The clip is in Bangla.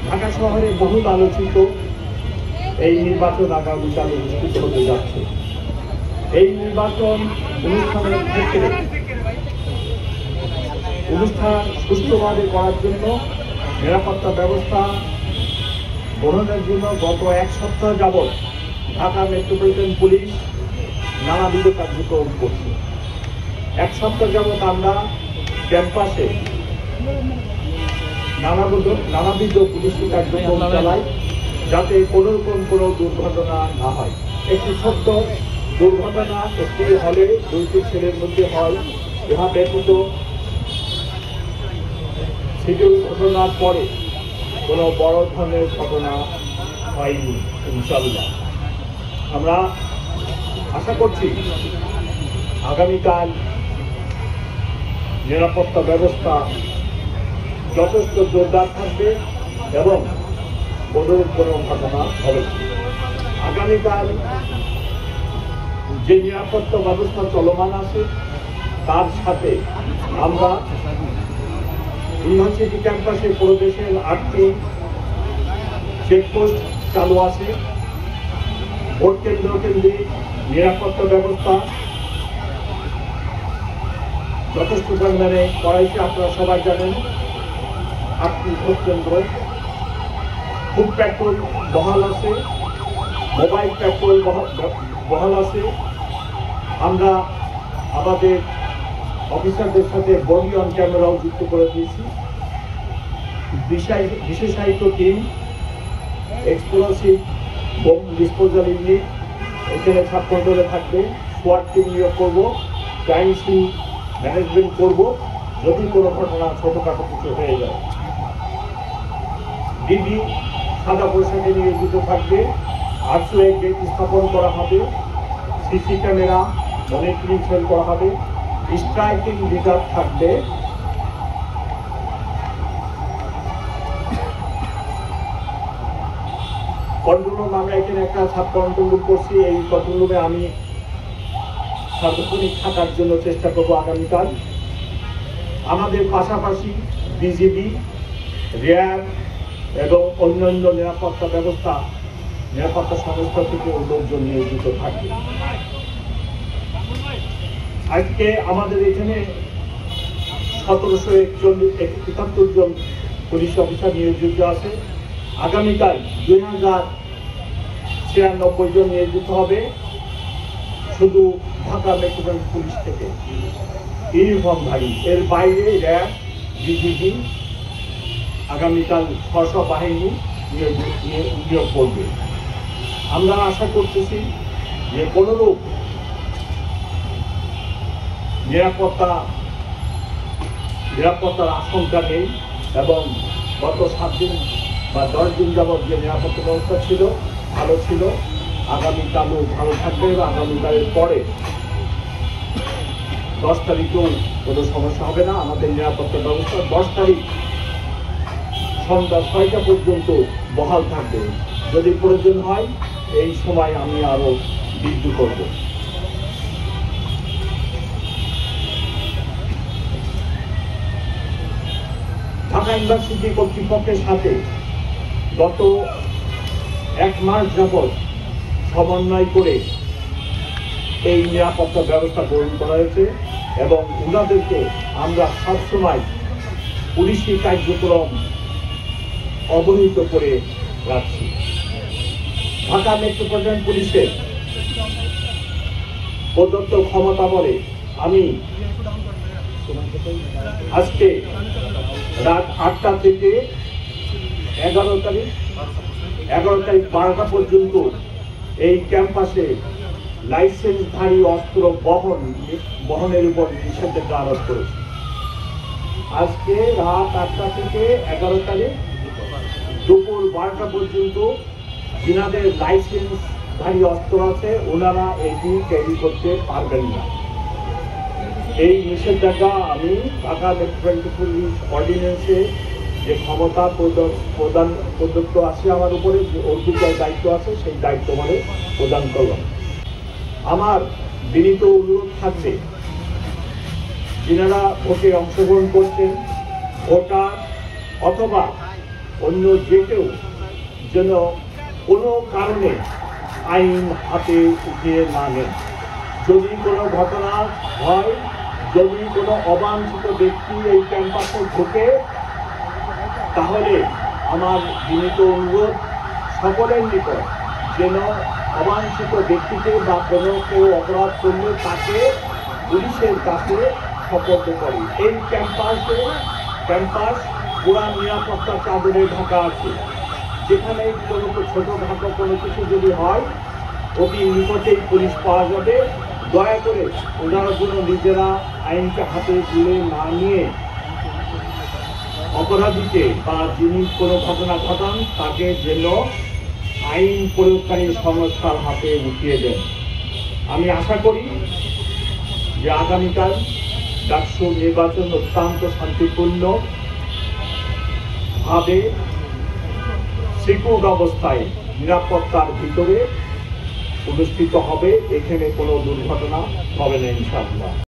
ঢাকা শহরে বহুল আলোচিত এই নির্বাচন আগামীকাল অনুষ্ঠিত হতে যাচ্ছে। এই নির্বাচন অনুষ্ঠানের ক্ষেত্রে অনুষ্ঠান সুষ্ঠুভাবে করার জন্য নিরাপত্তা ব্যবস্থা গ্রহণের জন্য গত এক সপ্তাহ যাবৎ ঢাকা মেট্রোপলিটন পুলিশ নানাবিধ কার্যক্রম করছে। এক সপ্তাহ যাবৎ আমরা ক্যাম্পাসে নানাবিধ পুলিশি কার্যক্রম চালাই, যাতে কোনো রকম কোনো দুর্ঘটনা না হয়। একটি ছোট্ট দুর্ঘটনা একটি হলে দুইটি ছেলের মধ্যে হয়, ইহা ব্যতীত সেটি ঘটনার পরে কোনো বড় ধরনের ঘটনা হয়নি। ইনশাআল্লাহ আমরা আশা করছি আগামীকাল নিরাপত্তা ব্যবস্থা যথেষ্ট জোরদার থাকবে এবং কোনো ঘটনা হবে। আগামীকাল যে নিরাপত্তা ব্যবস্থা চলমান আছে তার সাথে আমরা ইউনিভার্সিটি ক্যাম্পাসে প্রদেশের 8টি চেকপোস্ট চালু আছে। ভোট কেন্দ্রিক নিরাপত্তা ব্যবস্থা যথেষ্ট পরিমাণে করাইছে। আপনারা সবাই জানেন 8টি ভোট কেন্দ্র, ফুড পেট্রোল বহাল আছে, মোবাইল পেট্রোল বহাল আছে। আমরা আমাদের অফিসারদের সাথে বডি অন ক্যামেরাও যুক্ত করে দিয়েছি। বিশেষায়িত team, explosive bomb disposal unit এখানে সাব কন্ট্রোলে থাকবে। সোয়াট টিম নিয়োগ করবো, ক্রাইম সিন ম্যানেজমেন্ট করব যদি কোনো ঘটনা ছোটখাটো কিছু হয়ে যায়। ডিবি সাদা পোশাকে নিয়োজিত থাকবে। আর্টসওয়ে গেট স্থাপন করা হবে, সিসি ক্যামেরা মনিটরিং সেল করা হবে, স্ট্রাইকিং রিজার্ভ থাকবে। কন্ট্রোল রুম আমরা এখানে একটা সাব কন্ট্রোল রুম করছি। এই কন্ট্রোল রুমে আমি সার্বক্ষণিক থাকার জন্য চেষ্টা করব আগামীকাল। আমাদের পাশাপাশি বিজিবি, র্যাব এবং অন্যান্য নিরাপত্তা সংস্থা থেকে লোকজন নিয়োজিত থাকবে। আজকে আমাদের এখানে 1771 জন পুলিশ অফিসার নিয়োজিত আছে। আগামীকাল 2096 জন নিয়োজিত হবে শুধু ঢাকা মেট্রোপলিটন পুলিশ থেকে ইউনিফর্মধারী। এর বাইরে র্যাব, বিজিবি আগামীকাল স্ব বাহিনী নিয়োগ করবে। আমরা আশা করতেছি যে কোনোরূপ নিরাপত্তার আশঙ্কা নেই এবং গত 7 দিন বা 10 দিন যাবৎ যে নিরাপত্তা ব্যবস্থা ছিল ভালো ছিল। আগামীকালও ভালো থাকবে এবং আগামীকালের পরে 10 তারিখেও কোনো সমস্যা হবে না। আমাদের নিরাপত্তা ব্যবস্থা 10 তারিখ সন্ধ্যা 6টা পর্যন্ত বহাল থাকবে। যদি প্রয়োজন হয় এই সময় আমি আরো বৃদ্ধি করব। ঢাকা ইউনিভার্সিটি কর্তৃপক্ষের সাথে গত 1 মাস যাবৎ সমন্বয় করে এই নিরাপত্তা ব্যবস্থা গ্রহণ করা হয়েছে এবং ওনাদেরকে আমরা সবসময় পুলিশি কার্যক্রম অবহিত করে রাখছি। ঢাকা মেট্রোপলিটন পুলিশের প্রদত্ত ক্ষমতা বলে আমি আজকে রাত 8টা থেকে 11 তারিখ 12টা পর্যন্ত এই ক্যাম্পাসে লাইসেন্সধারী অস্ত্র বহনের উপর নিষেধাজ্ঞা আরোপ করেছে। আজকে রাত 8টা থেকে 11 তারিখ দুপুর 12টা পর্যন্ত যিনাদের লাইসেন্সধারী অস্ত্র আছে ওনারা এটি ক্যারি করতে পারবেন না। এই নিষেধাজ্ঞা আমি ঢাকা মেট্রোপলিটন পুলিশ অর্ডিন্যান্সে যে ক্ষমতা প্রদত্ত আছে আমার উপরে, যে অর্পিত দায়িত্ব আছে সেই দায়িত্ব মানে প্রদান করলাম। আমার বিনীত অনুরোধ থাকবে যিনারা ভোটে অংশগ্রহণ করছেন, ভোটার অথবা অন্য যে কেউ যেন কোনো কারণে আইন হাতে উঠিয়ে না নেন। যদি কোনো ঘটনা হয়, যদি কোনো অবাঞ্ছিত ব্যক্তি এই ক্যাম্পাসে ঢোকে, তাহলে আমার বিনীত অনুরোধ সকলের নিকট যেন অবাঞ্ছিত ব্যক্তিকে বা কোনো কেউ অপরাধ করলে তাকে পুলিশের কাছে সোপর্দ করে। এই ক্যাম্পাস পুরা নিরাপত্তা চাদরে ঢাকা আছে। যেখানে কোনো ছোটখাটো কোনো কিছু যদি হয়, অতি নিকটেই পুলিশ পাওয়া যাবে। দয়া করে ওনারা যেন নিজেরা আইনকে হাতে তুলে না নিয়ে অপরাধীকে বা যিনি কোনো ঘটনা ঘটান তাকে যেন আইন প্রয়োগকারী সংস্থার হাতে উঠিয়ে দেন। আমি আশা করি যে আগামীকাল ডাকসু নির্বাচন অত্যন্ত শান্তিপূর্ণ ভাবে সিকিউর অবস্থায় নিরাপত্তার ভিতরে অনুষ্ঠিত হবে। এখানে কোনো দুর্ঘটনা হবে না ইনশাআল্লাহ।